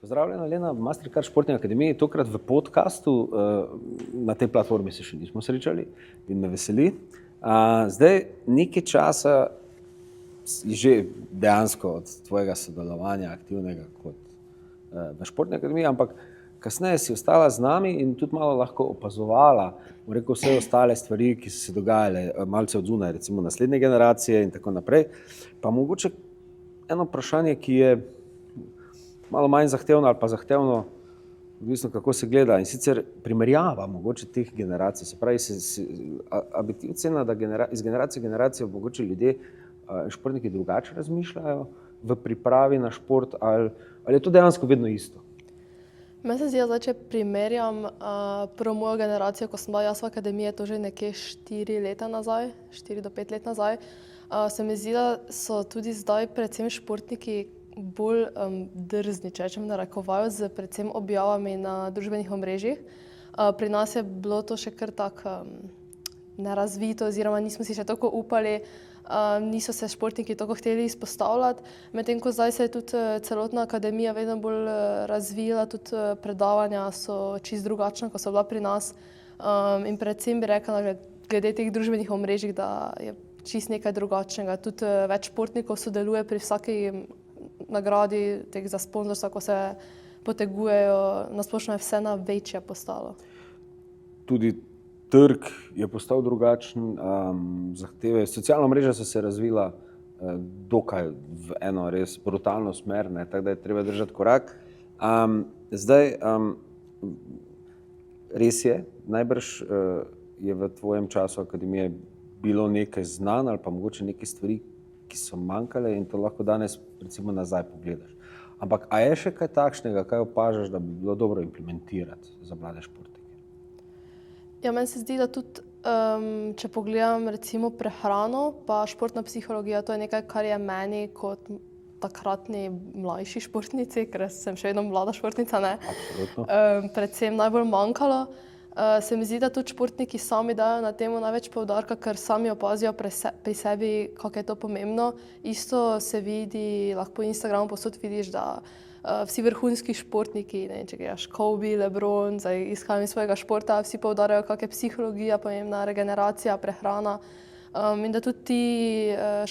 Pozdravljena, Lena, v Mastercard športni akademiji, tokrat v podkastu, na tej platformi se še nismo srečali in me veseli. Zdaj, nekaj časa je že dejansko od tvojega sodelovanja aktivnega kot v športni akademiji, ampak kasneje si ostala z nami in tudi malo lahko opazovala, vse ostale stvari, ki so se dogajale malce od zunaj, recimo naslednje generacije in tako naprej. Pa mogoče eno vprašanje, ki je malo manj zahtevno ali pa zahtevno, odvisno kako se gleda, in sicer primerjava mogoče teh generacij. Se pravi, a bi ti ocenila, da iz generacije v generacijo mogoče ljudje, športniki drugače razmišljajo v pripravi na šport ali je to dejansko vedno isto? Meni se zdi, da če primerjam prvo mojo generacijo, ko sem bila jaz v akademiji, to že nekje 4 do 5 let nazaj, se mi zdi, da so tudi zdaj predvsem športniki bolj drzni, če rečem narekovajo, z predvsem objavami na družbenih omrežjih. Pri nas je bilo to še kar tako nerazvito, oziroma nismo si še toliko upali, niso se športniki toliko hteli izpostavljati, medtem ko zdaj se je tudi celotna akademija vedno bolj razvila, tudi predavanja so čisto drugačna, kot so bila pri nas. In predvsem bi rekla, glede teh družbenih omrežij, da je čisto nekaj drugačnega. Tudi več športnikov sodeluje pri vsaki nagradi teh za sponzorstva, ko se potegujejo, nasplošno je vse na večje postalo. Tudi trg je postal drugačen, zahteve, socialna mreža so se razvila dokaj v eno res brutalno smer, tako da je treba držati korak. Zdaj, res je, najbrž je v tvojem času akademije bilo nekaj znanj ali pa mogoče nekaj stvari, ki so manjkale in to lahko danes recimo nazaj pogledaš. Ampak a je še kaj takšnega, kaj opažaš, da bi bilo dobro implementirati za mlade športnike? Ja, meni se zdi, da tudi, če pogledam recimo prehrano pa športna psihologija, to je nekaj, kar je meni kot takratni mlajši športnici, ker sem še vedno mlada športnica, Absolutno. Predvsem najbolj manjkalo. Se mi zdi, da tudi športniki sami dajo na temo največ poudarka, ker sami opazijo pri sebi, kako je to pomembno. Isto se vidi, lahko po Instagramu posod vidiš, da vsi vrhunski športniki, ne vem, če gledaš Kobe, LeBron, zdaj izhajam iz svojega športa, vsi poudarjajo, kako je psihologija pomembna, regeneracija, prehrana. In da tudi ti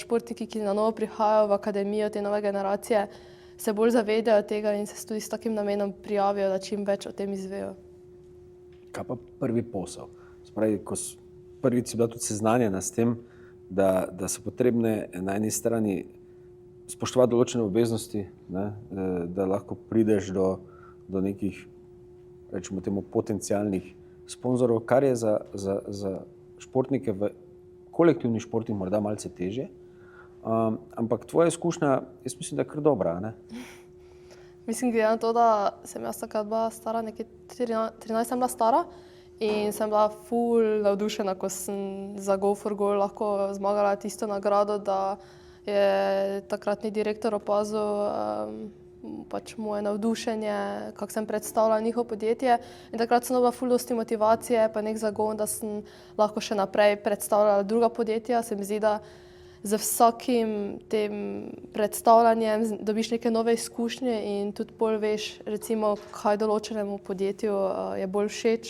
športniki, ki na novo prihajajo v akademijo, te nove generacije, se bolj zavedajo tega in se tudi s takim namenom prijavijo, da čim več o tem izvejo. Kaj pa prvi posel? Spravi, ko prvič si bila tudi seznanjena s tem, da so potrebne na eni strani spoštovati določene obveznosti, da lahko prideš do nekih, rečemo temu, potencialnih sponzorov, kar je za športnike v kolektivnih športih morda malce težje. Ampak tvoja izkušnja, jaz mislim, da je kar dobra, ne? Mislim, glede na to, da sem jaz takrat bila stara, nekje 13 sem bila stara in sem bila ful navdušena, ko sem za Go for Goal lahko zmagala tisto nagrado, da je takratni direktor opazil pač moje navdušenje, kako sem predstavila njihovo podjetje. In takrat sem dobila ful dosti motivacije, pa nek zagon, da sem lahko še naprej predstavljala druga podjetja. Se mi zdi, da z vsakim tem predstavljanjem dobiš neke nove izkušnje in tudi bolj veš, recimo, kaj določenemu podjetju je bolj všeč,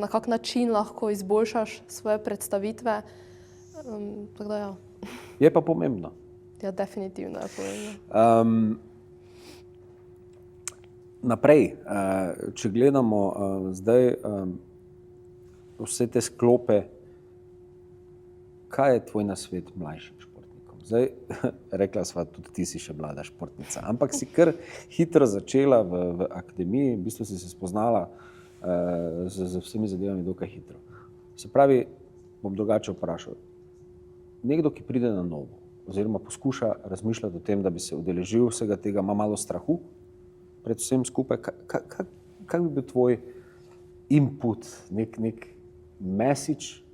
na kak način lahko izboljšaš svoje predstavitve. Tako da ja. Je pa pomembno. Ja, definitivno je pomembno. Naprej, če gledamo zdaj vse te sklope, kaj je tvoj nasvet mlajšim športnikom? Zdaj, rekla sva, tudi ti si še mlada športnica, ampak si kar hitro začela v akademiji, v bistvu si se spoznala z vsemi zadevami dokaj hitro. Se pravi, bom drugače vprašal, nekdo, ki pride na novo oziroma poskuša razmišljati o tem, da bi se udeležil vsega tega, ima malo strahu pred vsem skupaj, kak bi bil tvoj input, nek message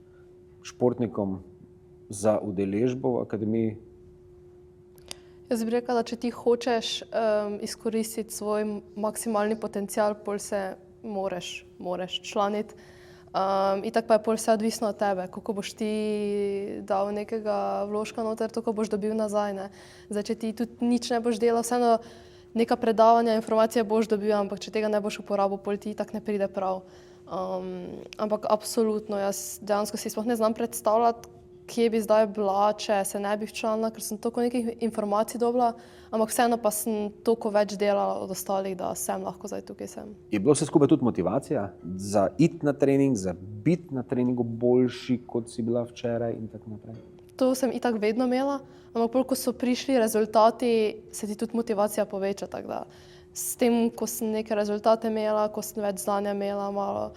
športnikom za udeležbo v akademiji? Jaz bi rekla, da če ti hočeš izkoristiti svoj maksimalni potencial, pol se moraš članiti. Itak pa je pol vse odvisno od tebe, koliko boš ti dal nekega vložka noter, toliko boš dobil nazaj, ne. Zdaj, če ti tudi nič ne boš delal, vseeno neka predavanja, informacije boš dobil, ampak če tega ne boš uporabil, pol ti tak ne pride prav. Ampak absolutno, jaz dejansko si sploh ne znam predstavljati, kje bi zdaj bila, če se ne bi včlanila, ker sem toliko nekih informacij dobila, ampak vseeno pa sem toliko več delala od ostalih, da sem lahko zdaj tukaj sem. Je bilo vse skupaj tudi motivacija za iti na trening, za biti na treningu boljši, kot si bila včeraj in tako naprej? To sem itak vedno imela, ampak bolj, ko so prišli rezultati, se ti tudi motivacija poveča, tako da s tem, ko sem neke rezultate imela, ko sem več znanja imela, malo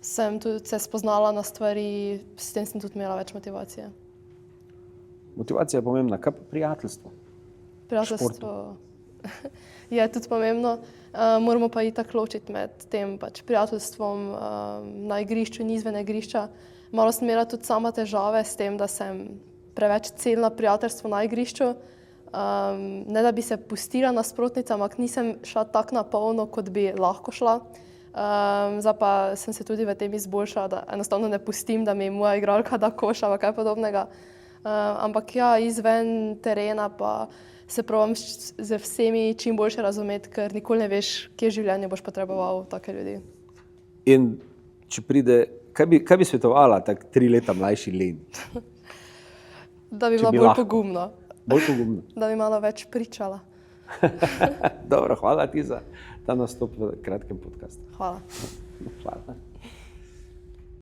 sem tudi se spoznala na stvari, s tem sem tudi imela več motivacije. Motivacija je pomembna, kaj pa prijateljstvo? Prijateljstvo je tudi pomembno, moramo pa itak ločiti med tem pač prijateljstvom na igrišču in izven igrišča. Malo sem imela tudi sama težave s tem, da sem preveč cenila prijateljstvo na igrišču. Ne da bi se pustila nasprotnica, ampak nisem šla tako na polno, kot bi lahko šla. Zdaj pa sem se tudi v tem izboljšala, da enostavno ne pustim, da mi moja igralka da koš ali kaj podobnega. Ampak ja, izven terena pa se probam z vsemi čim boljše razumeti, ker nikoli ne veš, kje v življenju boš potreboval take ljudi. In če pride, kaj bi svetovala tak 3 leta mlajši Leni? Da bi Če bila bi bolj lahko. pogumna, Bolj pogumno. da bi malo več pričala. Dobro, hvala ti za ta nastop v kratkem podcastu. Hvala. Hvala.